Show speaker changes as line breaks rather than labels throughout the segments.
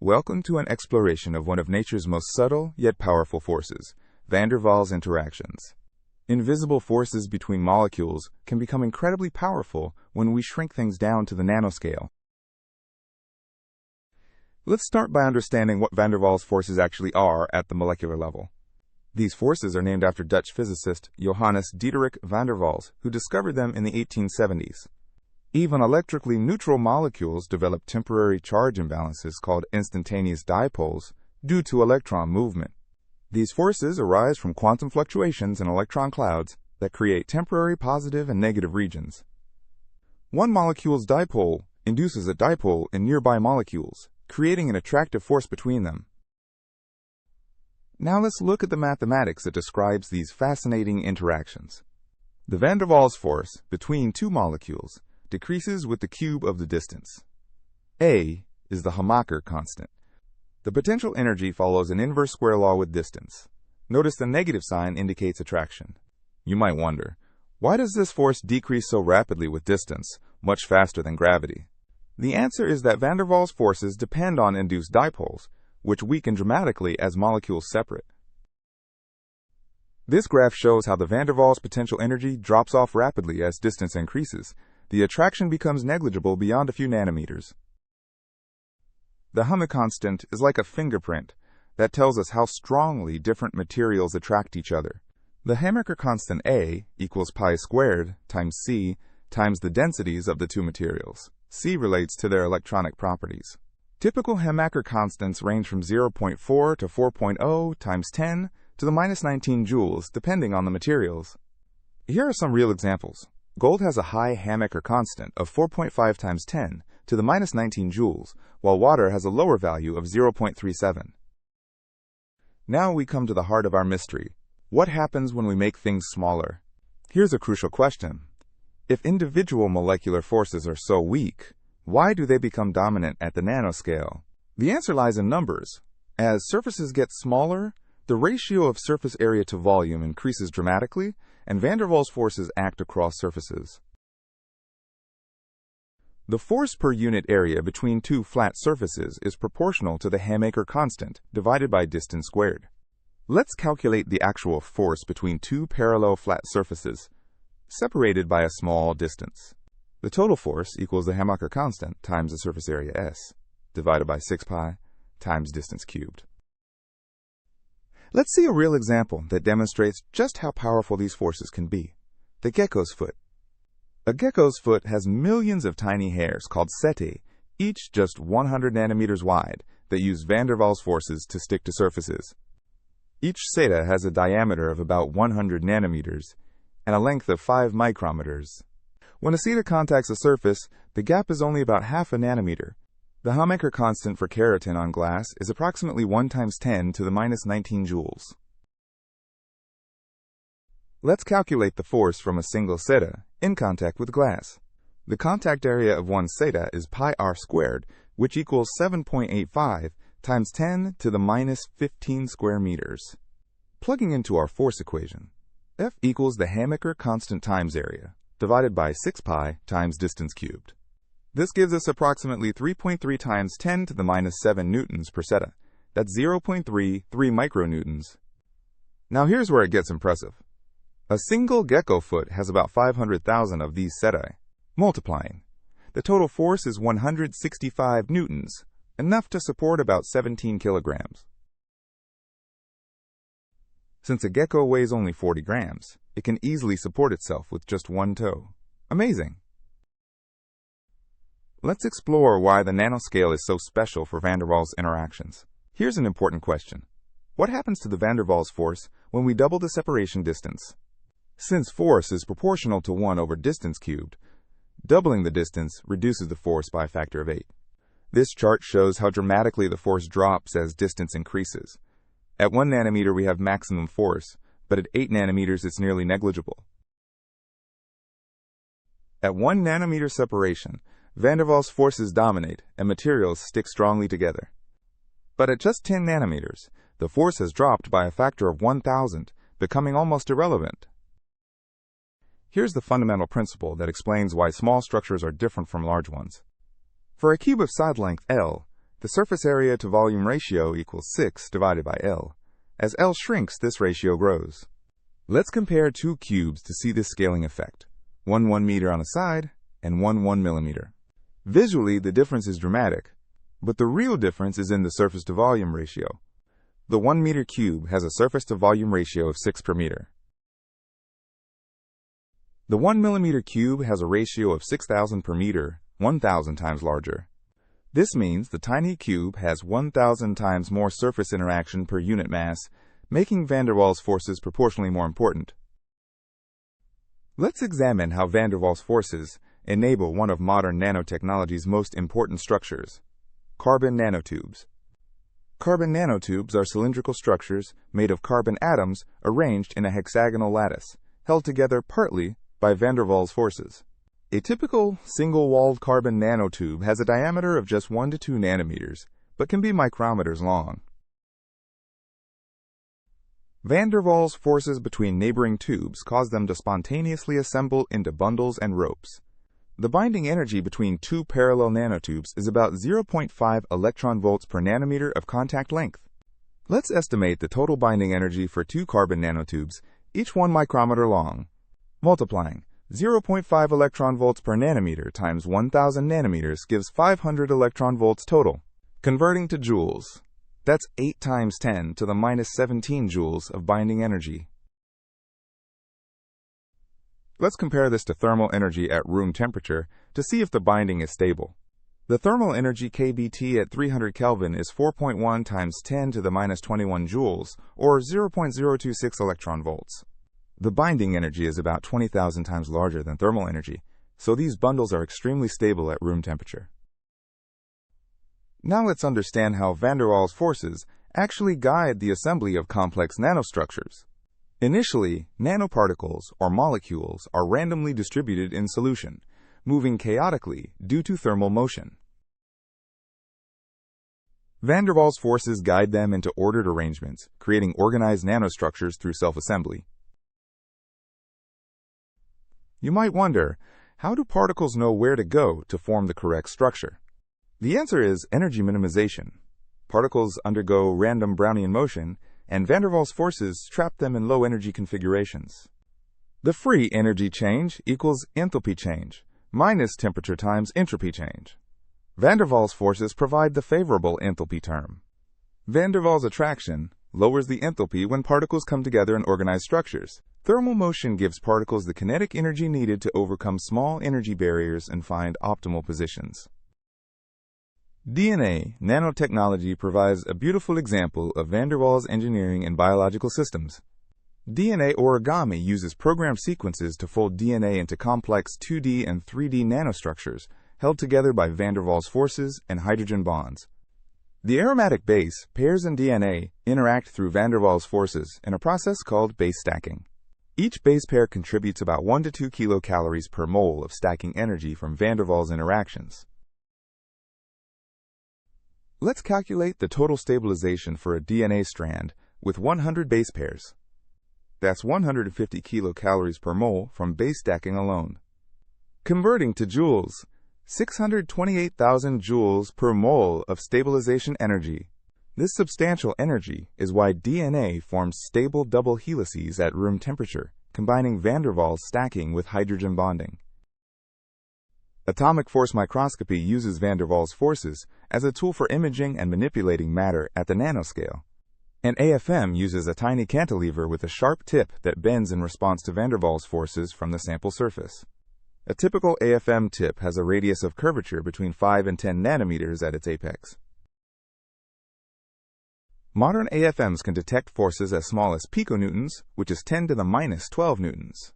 Welcome to an exploration of one of nature's most subtle yet powerful forces, van der Waals interactions. Invisible forces between molecules can become incredibly powerful when we shrink things down to the nanoscale. Let's start by understanding what van der Waals forces actually are at the molecular level. These forces are named after Dutch physicist Johannes Diederik van der Waals, who discovered them in the 1870s. Even electrically neutral molecules develop temporary charge imbalances called instantaneous dipoles due to electron movement. These forces arise from quantum fluctuations in electron clouds that create temporary positive and negative regions. One molecule's dipole induces a dipole in nearby molecules, creating an attractive force between them. Now let's look at the mathematics that describes these fascinating interactions. The van der Waals force between two molecules decreases with the cube of the distance. A is the Hamaker constant. The potential energy follows an inverse square law with distance. Notice the negative sign indicates attraction. You might wonder, why does this force decrease so rapidly with distance, much faster than gravity? The answer is that van der Waals forces depend on induced dipoles, which weaken dramatically as molecules separate. This graph shows how the van der Waals potential energy drops off rapidly as distance increases. The attraction becomes negligible beyond a few nanometers. The Hamaker constant is like a fingerprint that tells us how strongly different materials attract each other. The Hamaker constant A equals pi squared times C times the densities of the two materials. C relates to their electronic properties. Typical Hamaker constants range from 0.4 to 4.0 times 10 to the minus 19 joules, depending on the materials. Here are some real examples. Gold has a high Hamaker constant of 4.5 times 10 to the minus 19 joules, while water has a lower value of 0.37. Now we come to the heart of our mystery. What happens when we make things smaller? Here's a crucial question. If individual molecular forces are so weak, why do they become dominant at the nanoscale? The answer lies in numbers. As surfaces get smaller, the ratio of surface area to volume increases dramatically, and van der Waals forces act across surfaces. The force per unit area between two flat surfaces is proportional to the Hamaker constant divided by distance squared. Let's calculate the actual force between two parallel flat surfaces, separated by a small distance. The total force equals the Hamaker constant times the surface area S, divided by 6 pi times distance cubed. Let's see a real example that demonstrates just how powerful these forces can be. The gecko's foot. A gecko's foot has millions of tiny hairs called setae, each just 100 nanometers wide, that use van der Waals forces to stick to surfaces. Each seta has a diameter of about 100 nanometers and a length of 5 micrometers. When a seta contacts a surface, the gap is only about half a nanometer. The Hamaker constant for keratin on glass is approximately 1 times 10 to the minus 19 joules. Let's calculate the force from a single seta in contact with glass. The contact area of one seta is pi r squared, which equals 7.85 times 10 to the minus 15 square meters. Plugging into our force equation, F equals the Hamaker constant times area, divided by 6 pi times distance cubed. This gives us approximately 3.3 times 10 to the minus 7 newtons per seta. That's 0.33 micronewtons. Now here's where it gets impressive. A single gecko foot has about 500,000 of these setae. Multiplying, the total force is 165 newtons, enough to support about 17 kilograms. Since a gecko weighs only 40 grams, it can easily support itself with just one toe. Amazing! Let's explore why the nanoscale is so special for van der Waals interactions. Here's an important question. What happens to the van der Waals force when we double the separation distance? Since force is proportional to 1 over distance cubed, doubling the distance reduces the force by a factor of 8. This chart shows how dramatically the force drops as distance increases. At 1 nanometer we have maximum force, but at 8 nanometers it's nearly negligible. At 1 nanometer separation, van der Waals forces dominate and materials stick strongly together. But at just 10 nanometers, the force has dropped by a factor of 1,000, becoming almost irrelevant. Here's the fundamental principle that explains why small structures are different from large ones. For a cube of side length L, The surface area to volume ratio equals 6 divided by L. As L shrinks, this ratio grows. Let's compare two cubes to see this scaling effect. One 1 meter on a side and one 1 millimeter. Visually, the difference is dramatic, but the real difference is in the surface to volume ratio. The 1 meter cube has a surface to volume ratio of 6 per meter. The 1 millimeter cube has a ratio of 6,000 per meter, 1,000 times larger. This means the tiny cube has 1,000 times more surface interaction per unit mass, making van der Waals forces proportionally more important. Let's examine how van der Waals forces enable one of modern nanotechnology's most important structures, carbon nanotubes. Carbon nanotubes are cylindrical structures made of carbon atoms arranged in a hexagonal lattice, held together partly by van der Waals forces. A typical single-walled carbon nanotube has a diameter of just 1 to 2 nanometers, but can be micrometers long. Van der Waals forces between neighboring tubes cause them to spontaneously assemble into bundles and ropes. The binding energy between two parallel nanotubes is about 0.5 electron volts per nanometer of contact length. Let's estimate the total binding energy for two carbon nanotubes, each 1 micrometer long. Multiplying 0.5 electron volts per nanometer times 1,000 nanometers gives 500 electron volts total. Converting to joules, that's 8 times 10 to the minus 17 joules of binding energy. Let's compare this to thermal energy at room temperature to see if the binding is stable. The thermal energy kBT at 300 Kelvin is 4.1 times 10 to the minus 21 joules, or 0.026 electron volts. The binding energy is about 20,000 times larger than thermal energy, so these bundles are extremely stable at room temperature. Now let's understand how van der Waals forces actually guide the assembly of complex nanostructures. Initially, nanoparticles, or molecules, are randomly distributed in solution, moving chaotically due to thermal motion. Van der Waals forces guide them into ordered arrangements, creating organized nanostructures through self-assembly. You might wonder, how do particles know where to go to form the correct structure? The answer is energy minimization. Particles undergo random Brownian motion, and van der Waals forces trap them in low-energy configurations. The free energy change equals enthalpy change, minus temperature times entropy change. Van der Waals forces provide the favorable enthalpy term. Van der Waals attraction lowers the enthalpy when particles come together in organized structures. Thermal motion gives particles the kinetic energy needed to overcome small energy barriers and find optimal positions. DNA nanotechnology provides a beautiful example of van der Waals engineering in biological systems. DNA origami uses programmed sequences to fold DNA into complex 2D and 3D nanostructures held together by van der Waals forces and hydrogen bonds. The aromatic base pairs in DNA interact through van der Waals forces in a process called base stacking. Each base pair contributes about 1 to 2 kilocalories per mole of stacking energy from van der Waals interactions. Let's calculate the total stabilization for a DNA strand with 100 base pairs. That's 150 kilocalories per mole from base stacking alone. Converting to joules, 628,000 joules per mole of stabilization energy. This substantial energy is why DNA forms stable double helices at room temperature, combining van der Waals stacking with hydrogen bonding. Atomic force microscopy uses van der Waals forces as a tool for imaging and manipulating matter at the nanoscale. An AFM uses a tiny cantilever with a sharp tip that bends in response to van der Waals forces from the sample surface. A typical AFM tip has a radius of curvature between 5 and 10 nanometers at its apex. Modern AFMs can detect forces as small as piconewtons, which is 10 to the minus 12 newtons.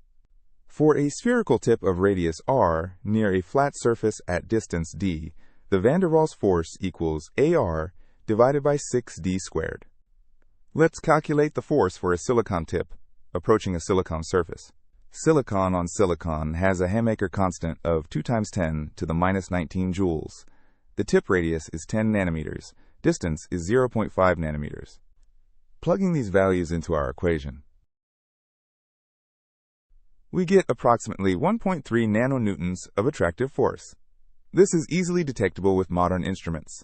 For a spherical tip of radius r near a flat surface at distance d, the van der Waals force equals AR divided by 6d squared. Let's calculate the force for a silicon tip approaching a silicon surface. Silicon on silicon has a Hamaker constant of 2 times 10 to the minus 19 joules. The tip radius is 10 nanometers. Distance is 0.5 nanometers. Plugging these values into our equation, we get approximately 1.3 nanonewtons of attractive force. This is easily detectable with modern instruments.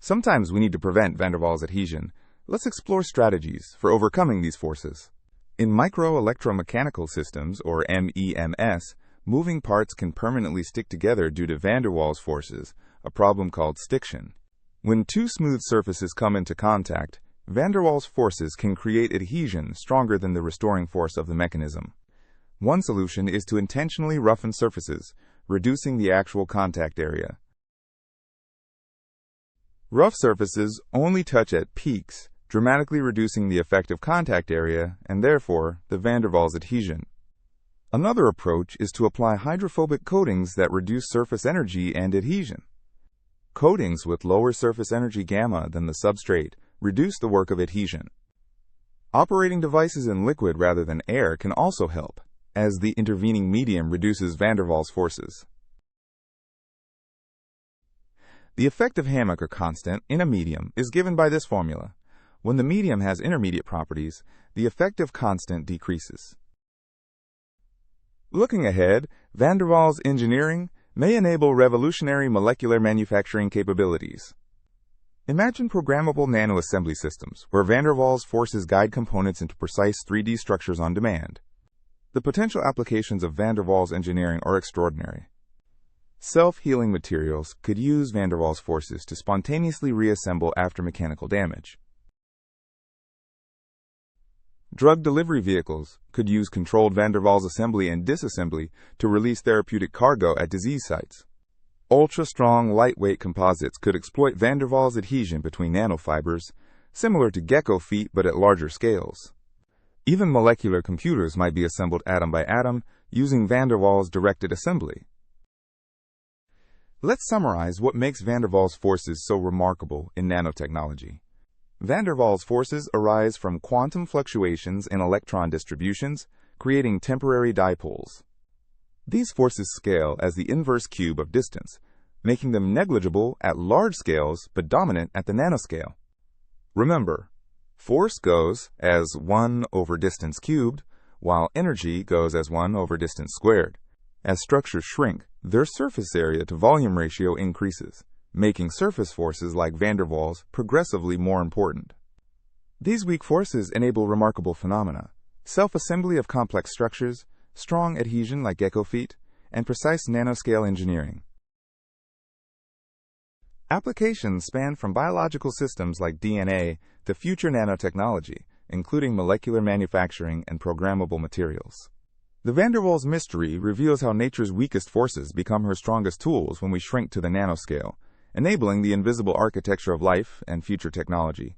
Sometimes we need to prevent van der Waals adhesion. Let's explore strategies for overcoming these forces. In microelectromechanical systems, or MEMS, moving parts can permanently stick together due to van der Waals forces, a problem called stiction. When two smooth surfaces come into contact, van der Waals forces can create adhesion stronger than the restoring force of the mechanism. One solution is to intentionally roughen surfaces, reducing the actual contact area. Rough surfaces only touch at peaks, dramatically reducing the effective contact area and therefore the van der Waals adhesion. Another approach is to apply hydrophobic coatings that reduce surface energy and adhesion. Coatings with lower surface energy gamma than the substrate reduce the work of adhesion. Operating devices in liquid rather than air can also help, as the intervening medium reduces van der Waals forces. The effective Hammaker constant in a medium is given by this formula. When the medium has intermediate properties, the effective constant decreases. Looking ahead, van der Waals engineering may enable revolutionary molecular manufacturing capabilities. Imagine programmable nanoassembly systems, where van der Waals forces guide components into precise 3D structures on demand. The potential applications of van der Waals engineering are extraordinary. Self-healing materials could use van der Waals forces to spontaneously reassemble after mechanical damage. Drug delivery vehicles could use controlled van der Waals assembly and disassembly to release therapeutic cargo at disease sites. Ultra-strong, lightweight composites could exploit van der Waals adhesion between nanofibers, similar to gecko feet but at larger scales. Even molecular computers might be assembled atom by atom using van der Waals directed assembly. Let's summarize what makes van der Waals forces so remarkable in nanotechnology. Van der Waals forces arise from quantum fluctuations in electron distributions, creating temporary dipoles. These forces scale as the inverse cube of distance, making them negligible at large scales but dominant at the nanoscale. Remember, force goes as 1 over distance cubed, while energy goes as 1 over distance squared. As structures shrink, their surface area to volume ratio increases, making surface forces like van der Waals progressively more important. These weak forces enable remarkable phenomena: self-assembly of complex structures, strong adhesion like gecko feet, and precise nanoscale engineering. Applications span from biological systems like DNA to future nanotechnology, including molecular manufacturing and programmable materials. The van der Waals mystery reveals how nature's weakest forces become her strongest tools when we shrink to the nanoscale, enabling the invisible architecture of life and future technology.